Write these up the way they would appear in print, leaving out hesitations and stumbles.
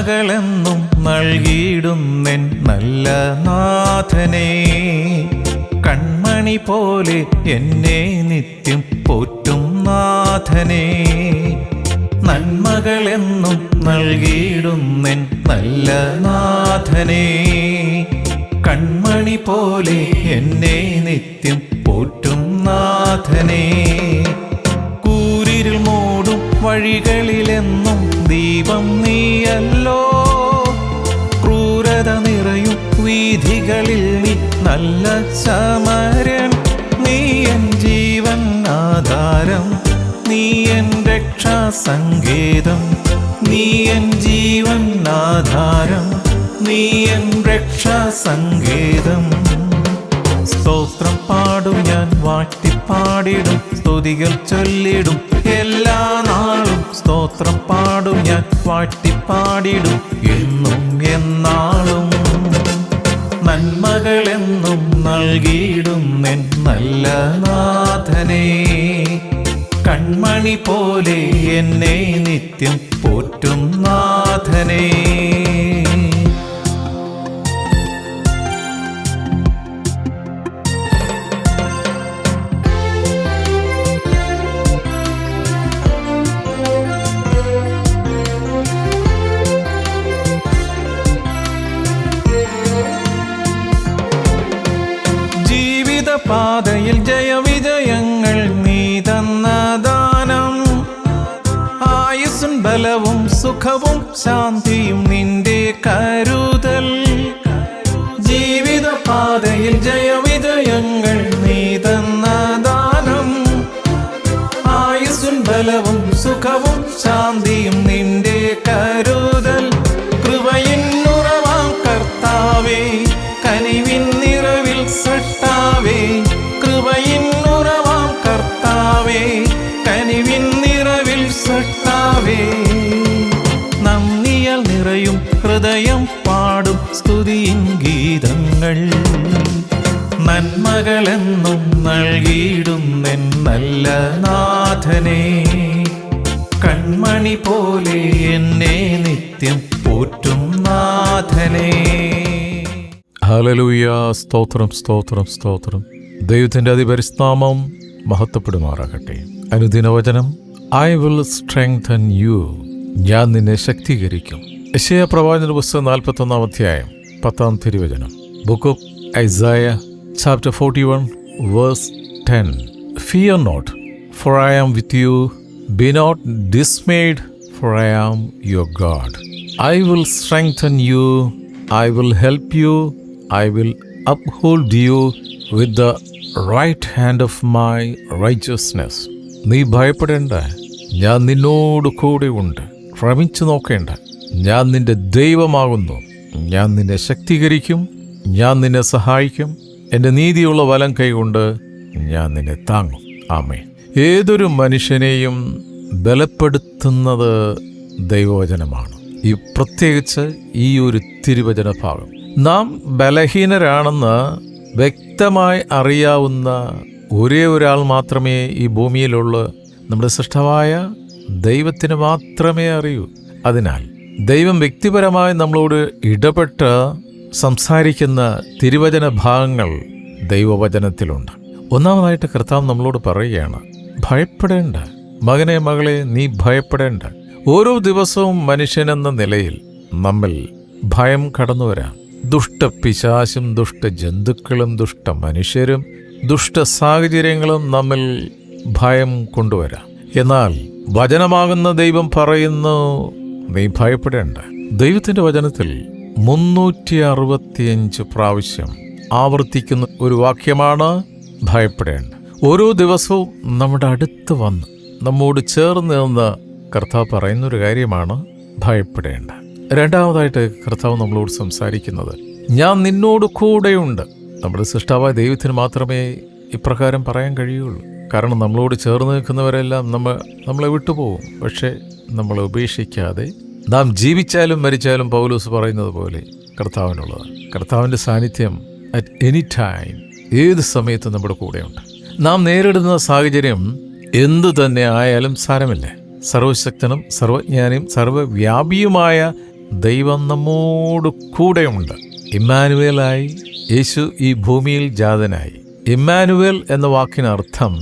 നന്മകളെന്നും നൽകിയിടുന്നെൻ നല്ല നാഥനേ, കൺമണി പോലെ എന്നെ നിത്യം പോറ്റും നാഥനേ. നന്മകളെന്നും നൽകിയിടുന്നെൻ നല്ല നാഥനേ, കൺമണി പോലെ എന്നെ നിത്യം പോറ്റും നാഥനേ. കൂരിരുൾ മൂടും വഴികളിലെന്നും ദീപം നീയല്ലോ, ക്രൂരത നിറയും വീഥികളിൽ നീ നല്ല സമരൻ. നീ എൻ ജീവൻ ആധാരം, നീ എൻ രക്ഷാസങ്കേതം, നീ എൻ ജീവൻ ആധാരം, നീ എൻ രക്ഷാസങ്കേതം. സ്തോത്രം പാടും ഞാൻ, വാഴ്ത്തിപ്പാടിടും, സ്തുതികൾ ചൊല്ലിടും എല്ലാ നാളും. സ്തോത്രം പാടും ഞാൻ, വാഴ്ത്തിപ്പാടിടും എന്നും എന്നാളും. നന്മകളെന്നും നൽകിയിടുന്നെൻ നല്ല നാഥനേ, കൺമണി പോലെ എന്നെ നിത്യം പോറ്റും നാഥനേ. പാതയിൽ ജയവിജയങ്ങൾ നീ തന്ന ദാനം, ആയുസ്സും ബലവും സുഖവും ശാന്തിയും നിന്റെ കരുതൽ. ജീവിത പാതയിൽ ജയവിജയങ്ങൾ നീ തന്ന ദാനം, ആയുസ്സും ബലവും സുഖവും ശാന്തിയും നിന്റെ കരുതൽ. കൃപയിൻ ഉറവാം കർത്താവേ, കനിവിൻ നിറവിൽ സൃഷ്ടാവേ, കൃപയിൻ ഉറവാം കർത്താവേ, കനിവിൻ നിറവിൽ സൃഷ്ടാവേ. നന്ദിയാൽ നിറയും ഹൃദയം പാടും സ്തുതിയിൻ ഗീതങ്ങൾ. നന്മകളെന്നും നൽകിയിടുന്നെൻ നല്ല നാഥനേ, കൺമണി പോലെ എന്നെ നിത്യം പോറ്റും നാഥനേ. ഹല്ലേലൂയ. സ്തോത്രം സ്തോത്രം സ്തോത്രം. ദൈവത്തിൻ്റെ അതിപരിസ്നാമം മഹത്വപ്പെടുമാറാകട്ടെ. അനുദിനവചനം, ഐ വിൽ സ്ട്രെങ്തൻ യു, ഞാൻ നിന്നെ ശക്തീകരിക്കും. യെശയ്യാ പ്രവാചന പുസ്തകം 41 അധ്യായം 10 തിരുവചനം. Book of Isaiah chapter 41 verse 10. Fear not, for I am with you. Be not dismayed, for I am your God. I will strengthen you. I will help you. I will uphold you with the right hand of my righteousness. നീ ഭയപ്പെടേണ്ട, ഞാൻ നിന്നോട് കൂടെ ഉണ്ട്. ഭ്രമിച്ചു നോക്കേണ്ട, ഞാൻ നിന്റെ ദൈവമാകുന്നു. ഞാൻ നിന്നെ ശക്തീകരിക്കും, ഞാൻ നിന്നെ സഹായിക്കും. എൻ്റെ നീതിയുള്ള വലം കൈകൊണ്ട് ഞാൻ നിന്നെ താങ്ങും. ആമേൻ. ഏതൊരു മനുഷ്യനെയും ബലപ്പെടുത്തുന്നത് ദൈവവചനമാണ്. പ്രത്യേകിച്ച് ഈ ഒരു തിരുവചന ഭാഗം. നാം ബലഹീനരാണെന്ന് വ്യക്തമായി അറിയാവുന്ന ഒരേ ഒരാൾ മാത്രമേ ഈ ഭൂമിയിലുള്ള നമ്മുടെ സൃഷ്ടാവായ ദൈവത്തിന് മാത്രമേ അറിയൂ. അതിനാൽ ദൈവം വ്യക്തിപരമായി നമ്മളോട് ഇടപെട്ട് സംസാരിക്കുന്ന തിരുവചന ഭാഗങ്ങൾ ദൈവവചനത്തിലുണ്ട്. ഒന്നാമതായിട്ട് കർത്താവ് നമ്മളോട് പറയുകയാണ്, ഭയപ്പെടേണ്ട മകനെ മകളെ, നീ ഭയപ്പെടേണ്ട. ഓരോ ദിവസവും മനുഷ്യനെന്ന നിലയിൽ നമ്മിൽ ഭയം കടന്നു വരാം. ദുഷ്ടപിശാചും ദുഷ്ടജന്തുക്കളും ദുഷ്ട മനുഷ്യരും ദുഷ്ട സാഹചര്യങ്ങളും നമ്മിൽ ഭയം കൊണ്ടുവരാം. എന്നാൽ വചനമാകുന്ന ദൈവം പറയുന്നു, നീ ഭയപ്പെടേണ്ട. ദൈവത്തിൻ്റെ വചനത്തിൽ 365 പ്രാവശ്യം ആവർത്തിക്കുന്ന ഒരു വാക്യമാണ് ഭയപ്പെടേണ്ട. ഓരോ ദിവസവും നമ്മുടെ അടുത്ത് വന്ന് നമ്മോട് ചേർന്ന് നിന്ന് കർത്താവ് പറയുന്നൊരു കാര്യമാണ് ഭയപ്പെടേണ്ട. രണ്ടാമതായിട്ട് കർത്താവ് നമ്മളോട് സംസാരിക്കുന്നത്, ഞാൻ നിന്നോട് കൂടെയുണ്ട്. നമ്മുടെ സൃഷ്ടാവായ ദൈവത്തിന് മാത്രമേ ഇപ്രകാരം പറയാൻ കഴിയുള്ളൂ. കാരണം നമ്മളോട് ചേർന്ന് നിൽക്കുന്നവരെല്ലാം നമ്മളെ വിട്ടുപോകും. പക്ഷേ നമ്മളെ ഉപേക്ഷിക്കാതെ നാം ജീവിച്ചാലും മരിച്ചാലും പൗലോസ് പറയുന്നത് പോലെ കർത്താവിനുള്ളതാണ്. കർത്താവിൻ്റെ സാന്നിധ്യം അറ്റ് എനി ടൈം, ഏത് സമയത്തും നമ്മുടെ കൂടെയുണ്ട്. നാം നേരിടുന്ന സാഹചര്യം എന്തു തന്നെ ആയാലും സാരമില്ല. സർവശക്തനും സർവജ്ഞാനിയും സർവവ്യാപിയുമായ ദൈവം നമ്മോട് കൂടെയുണ്ട്. ഇമ്മാനുവേലായി യേശു ഈ ഭൂമിയിൽ ജാതനായി. ഇമ്മാനുവേൽ എന്ന വാക്കിനർത്ഥം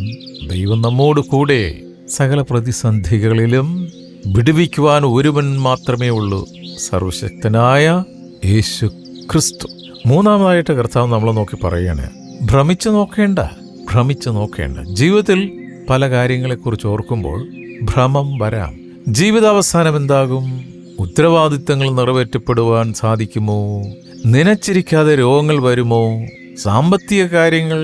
ദൈവം നമ്മോട് കൂടെ. സകല പ്രതിസന്ധികളിലും വിടുവിക്കുവാൻ ഒരുവൻ മാത്രമേ ഉള്ളൂ, സർവശക്തനായ യേശു ക്രിസ്തു. മൂന്നാമതായിട്ട് കർത്താവ് നമ്മളെ നോക്കി പറയാണ്, ഭ്രമിച്ചു നോക്കേണ്ട. ജീവിതത്തിൽ പല കാര്യങ്ങളെക്കുറിച്ച് ഓർക്കുമ്പോൾ ഭ്രമം വരാം. ജീവിതാവസാനം എന്താകും? ഉത്തരവാദിത്തങ്ങൾ നിറവേറ്റപ്പെടുവാൻ സാധിക്കുമോ? നനച്ചിരിക്കാതെ രോഗങ്ങൾ വരുമോ? സാമ്പത്തിക കാര്യങ്ങൾ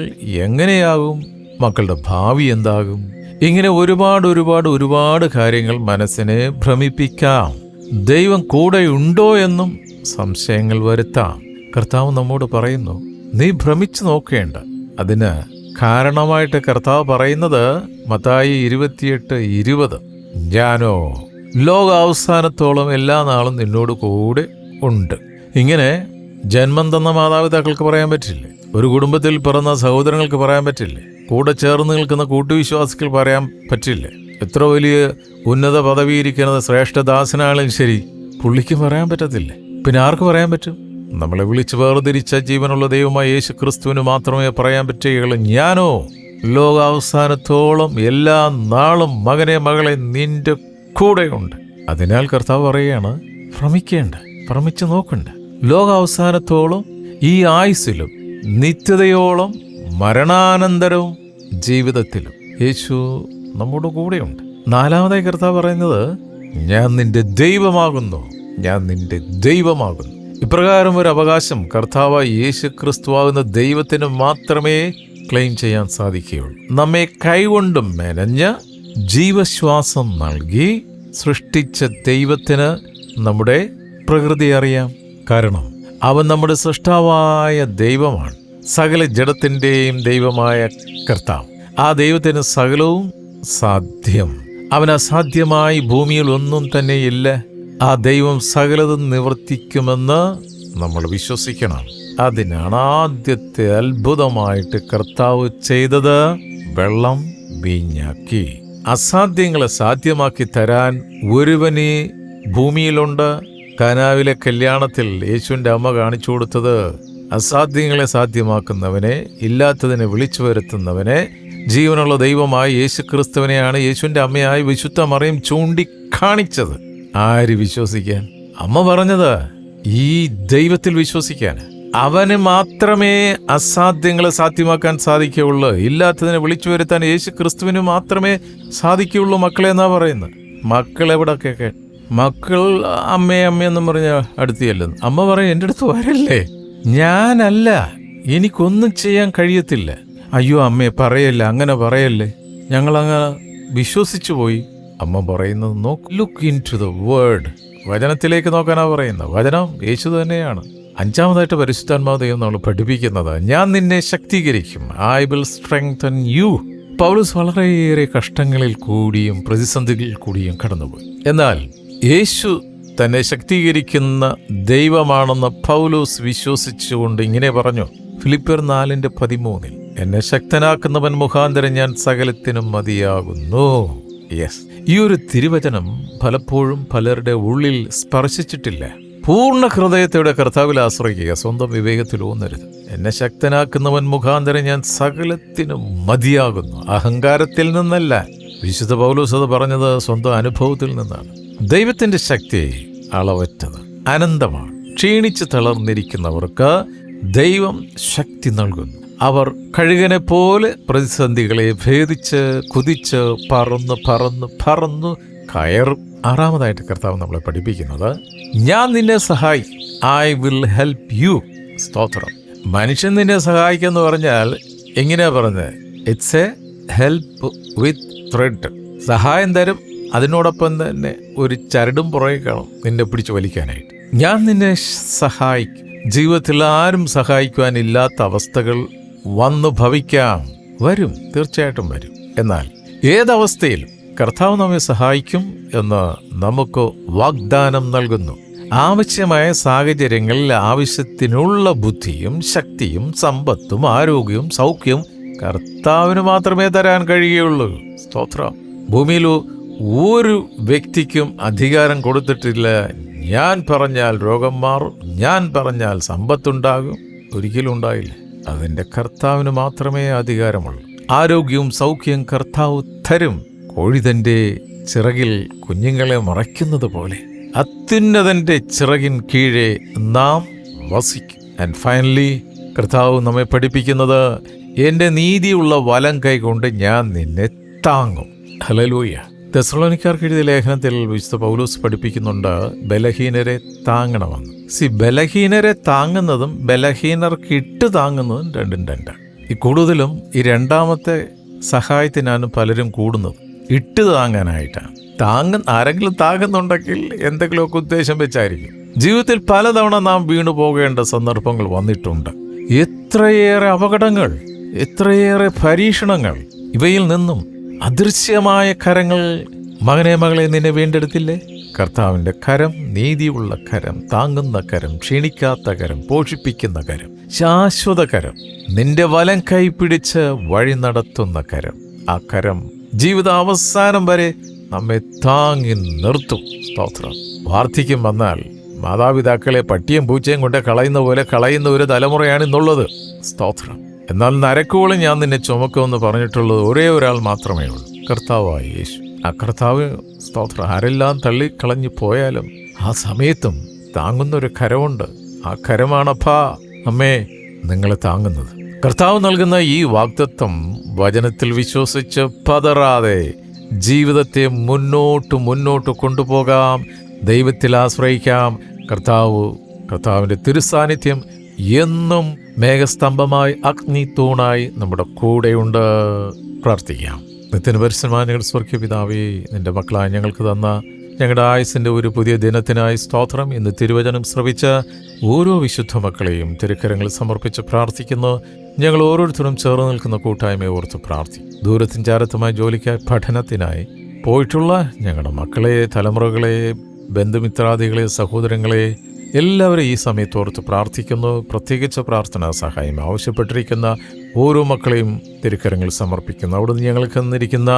എങ്ങനെയാകും? മക്കളുടെ ഭാവി എന്താകും? ഇങ്ങനെ ഒരുപാട് കാര്യങ്ങൾ മനസ്സിനെ ഭ്രമിപ്പിക്കാം. ദൈവം കൂടെയുണ്ടോ എന്നും സംശയങ്ങൾ വരുത്താം. കർത്താവ് നമ്മോട് പറയുന്നു, നീ ഭ്രമിച്ചു നോക്കേണ്ട. അതിന് കാരണമായിട്ട് കർത്താവ് പറയുന്നത് മത്തായി 28:20, ഞാനോ ലോകാവസാനത്തോളം എല്ലാ നാളും നിന്നോട് കൂടെ ഉണ്ട്. ഇങ്ങനെ ജന്മം തന്ന മാതാപിതാക്കൾക്ക് പറയാൻ പറ്റില്ലേ? ഒരു കുടുംബത്തിൽ പിറന്ന സഹോദരങ്ങൾക്ക് പറയാൻ പറ്റില്ലേ? കൂടെ ചേർന്ന് നിൽക്കുന്ന കൂട്ടുവിശ്വാസികൾ പറയാൻ പറ്റില്ലേ? എത്ര വലിയ ഉന്നത പദവി ഇരിക്കുന്നത് ശ്രേഷ്ഠദാസനാണെങ്കിലും ശരി, പുള്ളിക്ക് പറയാൻ പറ്റത്തില്ലേ? പിന്നെ ആർക്ക് പറയാൻ പറ്റും? നമ്മളെ വിളിച്ച് വേർതിരിച്ച ജീവനുള്ള ദൈവമായ യേശു ക്രിസ്തുവിന് മാത്രമേ പറയാൻ പറ്റുകയുള്ളൂ, ഞാനോ ലോകാവസാനത്തോളം എല്ലാ നാളും മകനെ മകളെ നിന്റെ കൂടെയുണ്ട്. അതിനാൽ കർത്താവ് പറയുകയാണ്, ഭ്രമിച്ചു നോക്കണ്ട. ലോകാവസാനത്തോളം, ഈ ആയുസ്സിലും നിത്യതയോളം, മരണാനന്തരവും ജീവിതത്തിലും യേശു നമ്മുടെ കൂടെയുണ്ട്. നാലാമതായി കർത്താവ് പറയുന്നത്, ഞാൻ നിന്റെ ദൈവമാകുന്നു. ഇപ്രകാരം ഒരു അവകാശം കർത്താവായ യേശു ക്രിസ്തുവാകുന്ന ദൈവത്തിന് മാത്രമേ ക്ലെയിം ചെയ്യാൻ സാധിക്കുകയുള്ളൂ. നമ്മെ കൈകൊണ്ടും മെനഞ്ഞ ജീവശ്വാസം നൽകി സൃഷ്ടിച്ച ദൈവത്തിന് നമ്മുടെ പ്രകൃതി അറിയാം. കാരണം അവൻ നമ്മുടെ സൃഷ്ടാവായ ദൈവമാണ്, സകല ജഡത്തിൻ്റെയും ദൈവമായ കർത്താവ്. ആ ദൈവത്തിന് സകലവും സാധ്യം. അവൻ അസാധ്യമായി ഭൂമിയിൽ ഒന്നും തന്നെയില്ല. ആ ദൈവം സകലതും നിവർത്തിക്കുമെന്ന് നമ്മൾ വിശ്വസിക്കണം. അതിനാണ് ആദ്യത്തെ അത്ഭുതമായിട്ട് കർത്താവ് ചെയ്തത്, വെള്ളം വീഞ്ഞാക്കി. അസാധ്യങ്ങളെ സാധ്യമാക്കി തരാൻ ഒരുവന് ഭൂമിയിലുണ്ട്. കാനാവിലെ കല്യാണത്തിൽ യേശുവിൻ്റെ അമ്മ കാണിച്ചു കൊടുത്തത് അസാധ്യങ്ങളെ സാധ്യമാക്കുന്നവനെ, ഇല്ലാത്തതിനെ വിളിച്ചു വരുത്തുന്നവനെ, ജീവനുള്ള ദൈവമായ യേശു ക്രിസ്തുവിനെയാണ് യേശുവിൻ്റെ അമ്മയായി വിശുദ്ധ മറിയം ചൂണ്ടിക്കാണിച്ചത്. ആര് വിശ്വസിക്കാൻ? അമ്മ പറഞ്ഞത് ഈ ദൈവത്തിൽ വിശ്വസിക്കാൻ. അവന് മാത്രമേ അസാധ്യങ്ങളെ സാധ്യമാക്കാൻ സാധിക്കുകയുള്ളൂ. ഇല്ലാത്തതിനെ വിളിച്ചു വരുത്താൻ യേശു ക്രിസ്തുവിന് മാത്രമേ സാധിക്കുകയുള്ളൂ മക്കളെ എന്നാ പറയുന്നത്. മക്കൾ എവിടെ കേൾക്കാൻ? മക്കൾ അമ്മയെന്നും പറഞ്ഞ് അടുത്ത് ചെല്ലുന്നു. അമ്മ പറയും, എൻ്റെ അടുത്ത് വരല്ലേ, ഞാനല്ല, എനിക്കൊന്നും ചെയ്യാൻ കഴിയത്തില്ല. അയ്യോ അമ്മേ പറയല്ലേ, അങ്ങനെ പറയല്ലേ, ഞങ്ങളങ്ങനെ വിശ്വസിച്ചു പോയി. അമ്മ പറയുന്നത്, look into the word. വചനത്തിലേക്ക് നോക്കാനാ പറയുന്നത്. വചനം യേശു തന്നെയാണ്. അഞ്ചാമതായിട്ട് പരിശുദ്ധാത്മാവ് ദൈവം നമ്മൾ പഠിപ്പിക്കുന്നത്, ഞാൻ നിന്നെ ശക്തീകരിക്കും. I will strengthen you. Paulose വളരെയേറെ കഷ്ടങ്ങളിൽ കൂടിയും പ്രതിസന്ധികളിൽ കൂടിയും കടന്നുപോയി. എന്നാൽ യേശു തന്നെ ശക്തീകരിക്കുന്ന ദൈവമാണെന്ന് പൗലോസ് വിശ്വസിച്ചുകൊണ്ട് ഇങ്ങനെ പറഞ്ഞു, ഫിലിപ്പിയർ 4:13, എന്നെ ശക്തനാക്കുന്നവൻ മുഖാന്തരം ഞാൻ സകലത്തിനും മതിയാകുന്നു. യെസ്, ഈ ഒരു തിരുവചനം പലപ്പോഴും പലരുടെ ഉള്ളിൽ സ്പർശിച്ചിട്ടില്ല. പൂർണ്ണ ഹൃദയത്തോടെ കർത്താവിൽ ആശ്രയിക്കുക, സ്വന്തം വിവേകത്തിൽ ഊന്നരുത്. എന്നെ ശക്തനാക്കുന്നവൻ മുഖാന്തരം ഞാൻ സകലത്തിനും മതിയാകുന്നു. അഹങ്കാരത്തിൽ നിന്നല്ല. വിശുദ്ധ പൗലോസ് അത് പറഞ്ഞത് സ്വന്തം അനുഭവത്തിൽ നിന്നാണ്. ദൈവത്തിന്റെ ശക്തി അളവറ്റത്, അനന്തമാണ്. ക്ഷീണിച്ച് തളർന്നിരിക്കുന്നവർക്ക് ദൈവം ശക്തി നൽകുന്നു. അവർ കഴുകനെ പോലെ പ്രതിസന്ധികളെ ഭേദിച്ച് കുതിച്ച് പറന്നു കയറും. ആറാമതായിട്ട് കർത്താവ് നമ്മളെ പഠിപ്പിക്കുന്നത്, ഞാൻ നിന്നെ സഹായിക്കും. I will help you. സ്തോത്രം. മനുഷ്യൻ നിന്നെ സഹായിക്കാന്ന് പറഞ്ഞാൽ എങ്ങനെയാ പറഞ്ഞത്? It's A help with thread. സഹായം തരും, അതിനോടൊപ്പം തന്നെ ഒരു ചരടും പുറകെ കാണും നിന്നെ പിടിച്ചു വലിക്കാനായിട്ട്. ഞാൻ നിന്നെ സഹായിക്കും. ജീവിതത്തിൽ ആരും സഹായിക്കുവാനില്ലാത്ത അവസ്ഥകൾ വന്നു ഭവിക്കാം, വരും, തീർച്ചയായിട്ടും വരും. എന്നാൽ ഏതവസ്ഥയിലും കർത്താവ് നമ്മെ സഹായിക്കും എന്ന് നമുക്ക് വാഗ്ദാനം നൽകുന്നു. ആവശ്യമായ സാഹചര്യങ്ങളിൽ ആവശ്യത്തിനുള്ള ബുദ്ധിയും ശക്തിയും സമ്പത്തും ആരോഗ്യവും സൗഖ്യവും കർത്താവിന് മാത്രമേ തരാൻ കഴിയുള്ളൂ. സ്തോത്രം. ഭൂമിയിൽ ഒരു വ്യക്തിക്കും അധികാരം കൊടുത്തിട്ടില്ല, ഞാൻ പറഞ്ഞാൽ രോഗം മാറും, ഞാൻ പറഞ്ഞാൽ സമ്പത്തുണ്ടാകും. ഒരിക്കലും ഉണ്ടായില്ല. അതിൻ്റെ കർത്താവിന് മാത്രമേ അധികാരമുള്ളൂ. ആരോഗ്യവും സൗഖ്യവും കർത്താവ് തരും. കോഴി തൻ്റെ ചിറകിൽ കുഞ്ഞുങ്ങളെ മറയ്ക്കുന്നത് പോലെ അത്യുന്നതന്റെ ചിറകിൻ കീഴെ നാം വസിക്കും. ആൻഡ് ഫൈനലി കർത്താവ് നമ്മെ പഠിപ്പിക്കുന്നത്, എൻ്റെ നീതിയുള്ള വലം കൈ കൊണ്ട് ഞാൻ നിന്നെ താങ്ങും. ഹല്ലേലൂയ. തെസ്സലോനിക്കാർക്ക് എഴുതിയ ലേഖനത്തിൽ വിശുദ്ധ പൗലോസ് പഠിപ്പിക്കുന്നുണ്ട്, ബലഹീനരെ താങ്ങണമെന്ന്. ബലഹീനരെ താങ്ങുന്നതും ബലഹീനർക്ക് ഇട്ട് താങ്ങുന്നതും രണ്ടും രണ്ടാണ്. ഈ കൂടുതലും ഈ രണ്ടാമത്തെ സഹായത്തിനാണ് പലരും കൂടുന്നത്, ഇട്ട് താങ്ങാനായിട്ടാണ്. ആരെങ്കിലും താങ്ങുന്നുണ്ടെങ്കിൽ എന്തെങ്കിലുമൊക്കെ ഉദ്ദേശം വെച്ചായിരിക്കും. ജീവിതത്തിൽ പലതവണ നാം വീണു പോകേണ്ട സന്ദർഭങ്ങൾ വന്നിട്ടുണ്ട്. എത്രയേറെ അപകടങ്ങൾ, എത്രയേറെ പരീക്ഷണങ്ങൾ. ഇവയിൽ നിന്നും അദൃശ്യമായ കരങ്ങൾ മകനെ മകളെ നിന്നെ വീണ്ടെടുത്തില്ലേ? കർത്താവിൻ്റെ കരം, നീതിയുള്ള കരം, താങ്ങുന്ന കരം, ക്ഷീണിക്കാത്ത കരം, പോഷിപ്പിക്കുന്ന കരം, ശാശ്വത കരം, നിന്റെ വലം കൈ പിടിച്ച് വഴി നടത്തുന്ന കരം. ആ കരം ജീവിതാവസാനം വരെ നമ്മെ താങ്ങി നിർത്തും. സ്തോത്രം. വാർദ്ധക്യം വന്നാൽ മാതാപിതാക്കളെ പട്ടിയും പൂച്ചയും കൊണ്ട് കളയുന്ന പോലെ കളയുന്ന ഒരു തലമുറയാണ് ഇന്നുള്ളത്. സ്തോത്രം. എന്നാൽ നരക്കോളം ഞാൻ നിന്നെ ചുമക്കുമെന്ന് പറഞ്ഞിട്ടുള്ളത് ഒരേ ഒരാൾ മാത്രമേ ഉള്ളൂ, കർത്താവായ യേശു. ആ കർത്താവ്, സ്തോത്രം, ആരെല്ലാം തള്ളിക്കളഞ്ഞു പോയാലും ആ സമയത്തും താങ്ങുന്നൊരു കരമുണ്ട്. ആ കരമാണപ്പാ നമ്മെ നിങ്ങളെ താങ്ങുന്നത്. കർത്താവ് നൽകുന്ന ഈ വാഗ്ദത്തം വചനത്തിൽ വിശ്വസിച്ച് പതറാതെ ജീവിതത്തെ മുന്നോട്ട് കൊണ്ടുപോകാം. ദൈവത്തിൽ ആശ്രയിക്കാം. കർത്താവിൻ്റെ തിരുസാന്നിധ്യം എന്നും മേഘസ്തംഭമായി അഗ്നി തൂണായി നമ്മുടെ കൂടെയുണ്ട്. പ്രാർത്ഥിക്കാം. നിത്യന് പരിശുദ്ധമായ ഞങ്ങളുടെ സ്വർഗീയ പിതാവേ, നിന്റെ മക്കളായ ഞങ്ങൾക്ക് തന്ന ഞങ്ങളുടെ ആയുസിൻ്റെ ഒരു പുതിയ ദിനത്തിനായി സ്തോത്രം. ഇന്ന് തിരുവചനം ശ്രവിച്ച ഓരോ വിശുദ്ധ മക്കളെയും തിരുക്കരങ്ങളിൽ സമർപ്പിച്ച് പ്രാർത്ഥിക്കുന്നു. ഞങ്ങൾ ഓരോരുത്തരും ചേർന്ന് നിൽക്കുന്ന കൂട്ടായ്മയെ ഓർത്ത് പ്രാർത്ഥിക്കും. ദൂരത്തിൻ ചാരത്തുമായി ജോലിക്കായി, പഠനത്തിനായി പോയിട്ടുള്ള ഞങ്ങളുടെ മക്കളെ, തലമുറകളെ, ബന്ധുമിത്രാദികളെ, സഹോദരങ്ങളെ എല്ലാവരും ഈ സമയത്ത് ഓർത്ത് പ്രാർത്ഥിക്കുന്നു. പ്രത്യേകിച്ച് പ്രാർത്ഥനാ സഹായം ആവശ്യപ്പെട്ടിരിക്കുന്ന ഓരോ മക്കളെയും തിരുക്കരങ്ങളിൽ സമർപ്പിക്കുന്നു. അവിടുന്ന് ഞങ്ങൾക്ക് തന്നിരിക്കുന്ന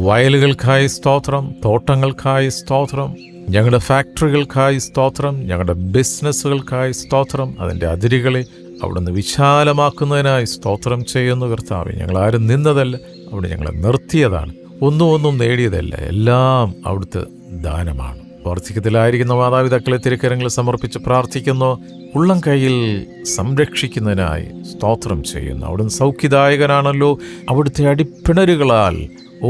വയലുകൾക്കായി സ്തോത്രം, തോട്ടങ്ങൾക്കായി സ്തോത്രം, ഞങ്ങളുടെ ഫാക്ടറികൾക്കായി സ്തോത്രം, ഞങ്ങളുടെ ബിസിനസ്സുകൾക്കായി സ്തോത്രം. അതിൻ്റെ അതിരുകളെ അവിടുന്ന് വിശാലമാക്കുന്നതിനായി സ്തോത്രം ചെയ്യുന്നു. കർത്താവേ, ഞങ്ങളാരും നിന്നതല്ല, അവിടെ ഞങ്ങളെ നിർത്തിയതാണ്. ഒന്നും നേടിയതല്ല, എല്ലാം അവിടുത്തെ ദാനമാണ്. വാർദ്ധക്യത്തിലായിരിക്കുന്ന മാതാപിതാക്കളെ തിരുക്കരങ്ങളിൽ സമർപ്പിച്ച് പ്രാർത്ഥിക്കുന്നു. ഉള്ളം കൈയിൽ സംരക്ഷിക്കുന്നതിനായി സ്തോത്രം ചെയ്യുന്നു. അവിടുന്ന് സൗഖ്യദായകനാണല്ലോ. അവിടുത്തെ അടിപ്പിണരുകളാൽ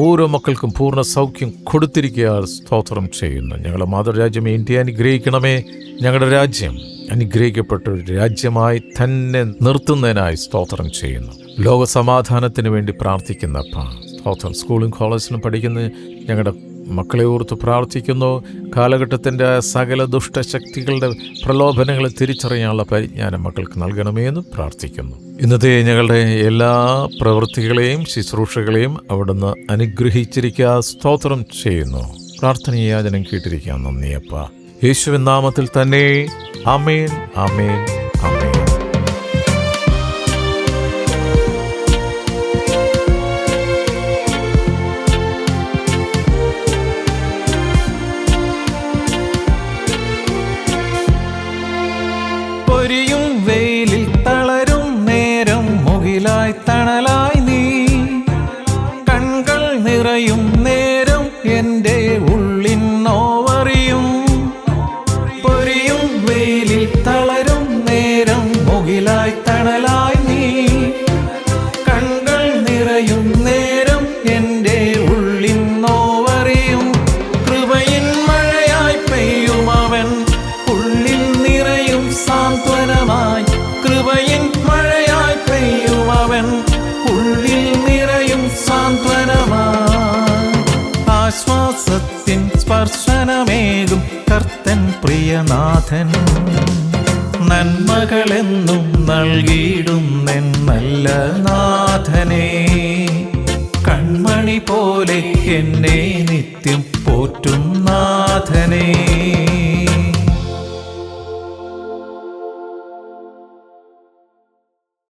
ഓരോ മക്കൾക്കും പൂർണ്ണ സൗഖ്യം കൊടുത്തിരിക്കുക. സ്തോത്രം ചെയ്യുന്നു. ഞങ്ങളുടെ മാതൃരാജ്യം ഇന്ത്യ അനുഗ്രഹിക്കണമേ. ഞങ്ങളുടെ രാജ്യം അനുഗ്രഹിക്കപ്പെട്ട ഒരു രാജ്യമായി തന്നെ നിർത്തുന്നതിനായി സ്തോത്രം ചെയ്യുന്നു. ലോകസമാധാനത്തിന് വേണ്ടി പ്രാർത്ഥിക്കുന്ന സ്തോത്രം. സ്കൂളും കോളേജിലും പഠിക്കുന്ന ഞങ്ങളുടെ മക്കളെ ഓർത്ത് പ്രാർത്ഥിക്കുന്നു. കാലഘട്ടത്തിൻ്റെ സകല ദുഷ്ടശക്തികളുടെ പ്രലോഭനങ്ങളെ തിരിച്ചറിയാനുള്ള പരിജ്ഞാനം മക്കൾക്ക് നൽകണമേ എന്ന് പ്രാർത്ഥിക്കുന്നു. ഇന്നത്തെ ഞങ്ങളുടെ എല്ലാ പ്രവൃത്തികളെയും ശുശ്രൂഷകളെയും അവിടുന്ന് അനുഗ്രഹിച്ചിരിക്കുക. സ്തോത്രം ചെയ്യുന്നു. പ്രാർത്ഥനയാചനം കേട്ടിരിക്കാൻ നന്ദിയപ്പ. യേശുവിൻ നാമത്തിൽ തന്നെ. ആമേൻ, ആമേൻ, ആമേൻ. വെയിലിൽ തളരും നേരം മുകിലായി തണലായി നീ, കൺകൾ നിറയും നേരം എൻ്റെ ഉള്ളിൻ നോവറിയും. പൊരിയും വെയിലിൽ തളരും നേരം മുകിലായി തണലായി നീ, കൺകൾ നിറയും നേരം എൻ്റെ ഉള്ളിൻ നോവറിയും. കൃപയിൻ മഴയായി പെയ്യും അവൻ, ഉള്ളിൽ നിറയും സാന്ത്വനമായി. കൃപയിൻ മഴയായി പെയ്യും അവൻ, ഉള്ളിൽ നിറയും സാന്ത്വനമായി. ആശ്വാസത്തിൻ സ്പർശനമേകും കർത്തൻ പ്രിയനാഥൻ, നന്മകളെന്നും നൽകിയിടുന്നെൻ നല്ല നാഥനേ. കൺമണി പോലെ എന്നെ നിത്യം പോറ്റും നാഥനേ.